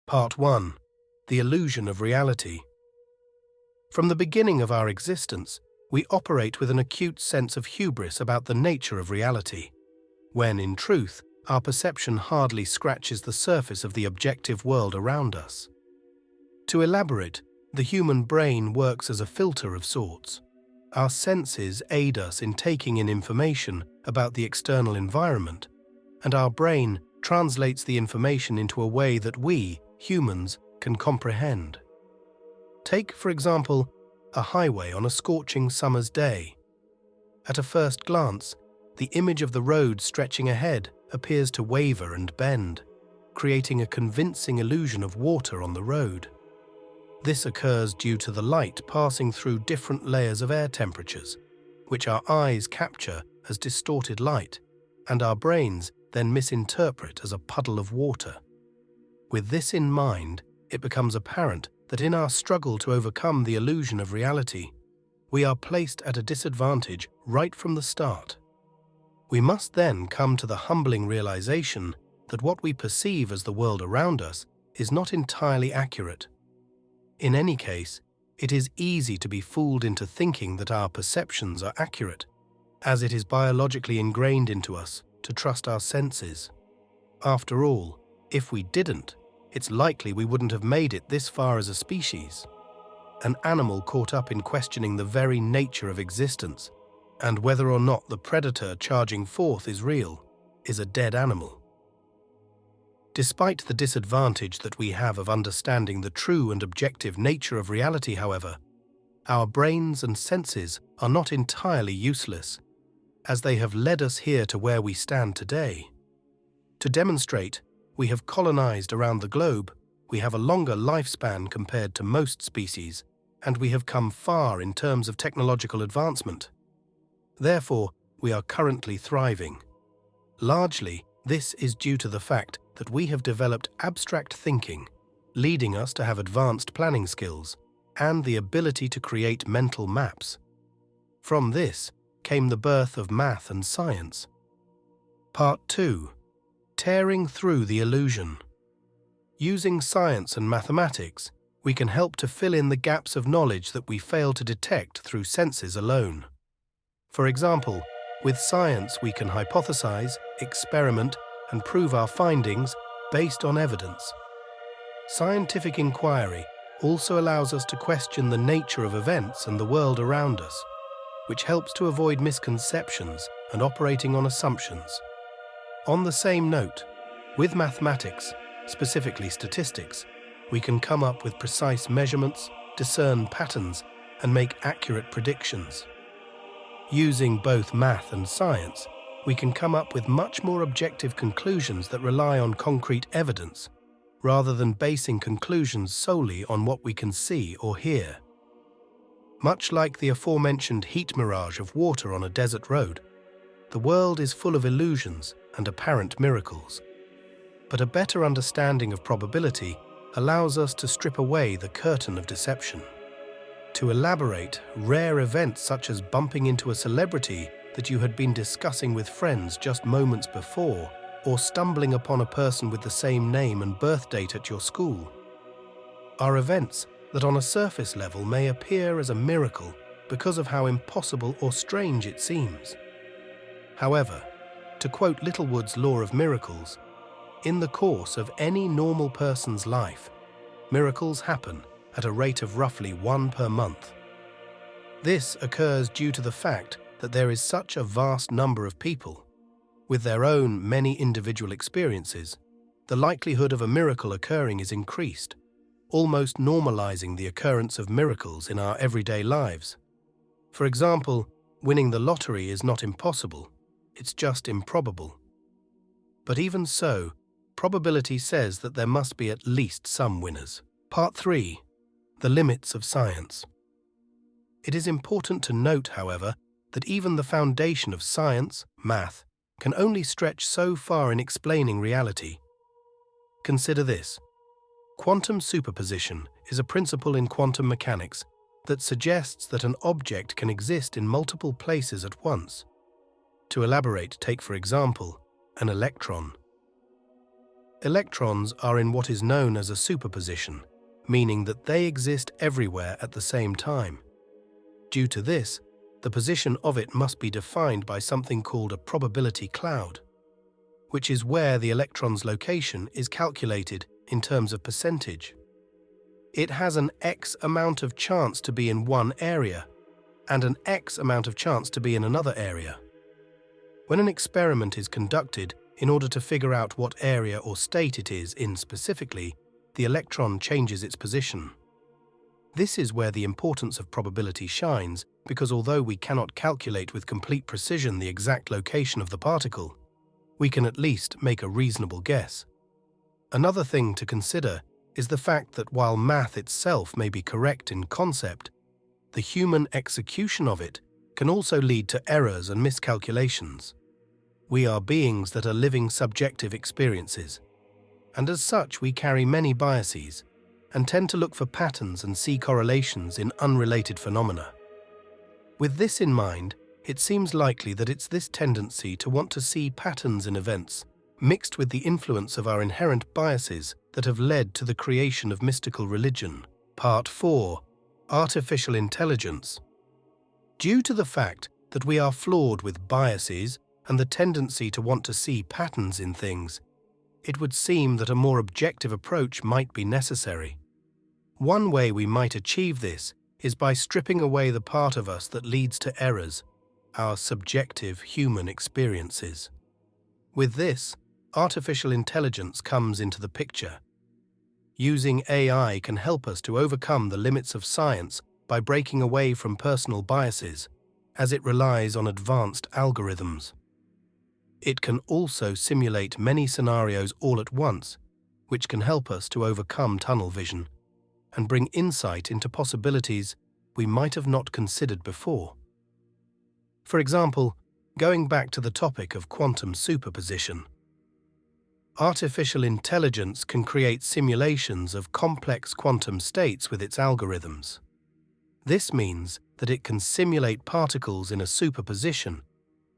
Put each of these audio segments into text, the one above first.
Part 1. The Illusion of Reality. From the beginning of our existence, we operate with an acute sense of hubris about the nature of reality, when, in truth, our perception hardly scratches the surface of the objective world around us. To elaborate, the human brain works as a filter of sorts. Our senses aid us in taking in information about the external environment, and our brain translates the information into a way that we, humans, can comprehend. Take, for example, a highway on a scorching summer's day. At a first glance, the image of the road stretching ahead appears to waver and bend, creating a convincing illusion of water on the road. This occurs due to the light passing through different layers of air temperatures, which our eyes capture as distorted light, and our brains then misinterpret as a puddle of water. With this in mind, it becomes apparent that in our struggle to overcome the illusion of reality, we are placed at a disadvantage right from the start. We must then come to the humbling realization that what we perceive as the world around us is not entirely accurate. In any case, it is easy to be fooled into thinking that our perceptions are accurate, as it is biologically ingrained into us to trust our senses. After all, if we didn't, it's likely we wouldn't have made it this far as a species. An animal caught up in questioning the very nature of existence, and whether or not the predator charging forth is real, is a dead animal. Despite the disadvantage that we have of understanding the true and objective nature of reality, however, our brains and senses are not entirely useless, as they have led us here to where we stand today. To demonstrate, we have colonized around the globe, we have a longer lifespan compared to most species, and we have come far in terms of technological advancement. Therefore, we are currently thriving. Largely, this is due to the fact that we have developed abstract thinking, leading us to have advanced planning skills and the ability to create mental maps. From this came the birth of math and science. Part 2. Tearing through the illusion. Using science and mathematics, we can help to fill in the gaps of knowledge that we fail to detect through senses alone. For example, with science we can hypothesize, experiment, and prove our findings based on evidence. Scientific inquiry also allows us to question the nature of events and the world around us, which helps to avoid misconceptions and operating on assumptions. On the same note, with mathematics, specifically statistics, we can come up with precise measurements, discern patterns, and make accurate predictions. Using both math and science, we can come up with much more objective conclusions that rely on concrete evidence, rather than basing conclusions solely on what we can see or hear. Much like the aforementioned heat mirage of water on a desert road, the world is full of illusions and apparent miracles. But a better understanding of probability allows us to strip away the curtain of deception. To elaborate, rare events such as bumping into a celebrity that you had been discussing with friends just moments before, or stumbling upon a person with the same name and birth date at your school, are events that on a surface level may appear as a miracle because of how impossible or strange it seems. However, to quote Littlewood's law of miracles, in the course of any normal person's life, miracles happen at a rate of roughly 1 per month. This occurs due to the fact that there is such a vast number of people, with their own many individual experiences. The likelihood of a miracle occurring is increased, almost normalizing the occurrence of miracles in our everyday lives. For example, winning the lottery is not impossible, it's just improbable. But even so, probability says that there must be at least some winners. Part 3. The limits of science. It is important to note, however, that even the foundation of science, math, can only stretch so far in explaining reality. Consider this. Quantum superposition is a principle in quantum mechanics that suggests that an object can exist in multiple places at once. To elaborate, take for example, an electron. Electrons are in what is known as a superposition, meaning that they exist everywhere at the same time. Due to this, the position of it must be defined by something called a probability cloud, which is where the electron's location is calculated in terms of percentage. It has an X amount of chance to be in one area and an X amount of chance to be in another area. When an experiment is conducted, in order to figure out what area or state it is in specifically, the electron changes its position. This is where the importance of probability shines, because although we cannot calculate with complete precision the exact location of the particle, we can at least make a reasonable guess. Another thing to consider is the fact that while math itself may be correct in concept, the human execution of it can also lead to errors and miscalculations. We are beings that are living subjective experiences, and as such we carry many biases and tend to look for patterns and see correlations in unrelated phenomena. With this in mind, it seems likely that it's this tendency to want to see patterns in events, mixed with the influence of our inherent biases, that have led to the creation of mystical religion. Part 4. Artificial Intelligence. Due to the fact that we are flawed with biases and the tendency to want to see patterns in things, it would seem that a more objective approach might be necessary. One way we might achieve this is by stripping away the part of us that leads to errors, our subjective human experiences. With this, artificial intelligence comes into the picture. Using AI can help us to overcome the limits of science by breaking away from personal biases, as it relies on advanced algorithms. It can also simulate many scenarios all at once, which can help us to overcome tunnel vision and bring insight into possibilities we might have not considered before. For example, going back to the topic of quantum superposition, artificial intelligence can create simulations of complex quantum states with its algorithms. This means that it can simulate particles in a superposition,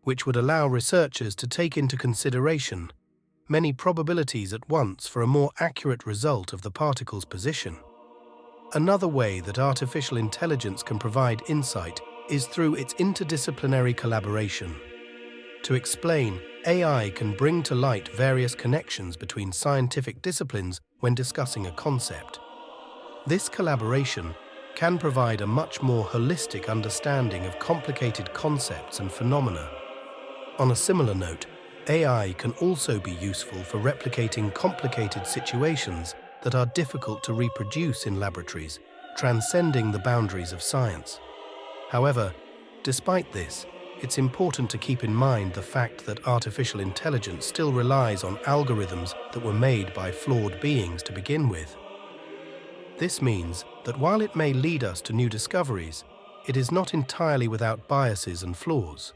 which would allow researchers to take into consideration many probabilities at once for a more accurate result of the particle's position. Another way that artificial intelligence can provide insight is through its interdisciplinary collaboration. To explain, AI can bring to light various connections between scientific disciplines when discussing a concept. This collaboration can provide a much more holistic understanding of complicated concepts and phenomena. On a similar note, AI can also be useful for replicating complicated situations that are difficult to reproduce in laboratories, transcending the boundaries of science. However, despite this, it's important to keep in mind the fact that artificial intelligence still relies on algorithms that were made by flawed beings to begin with. This means that while it may lead us to new discoveries, it is not entirely without biases and flaws.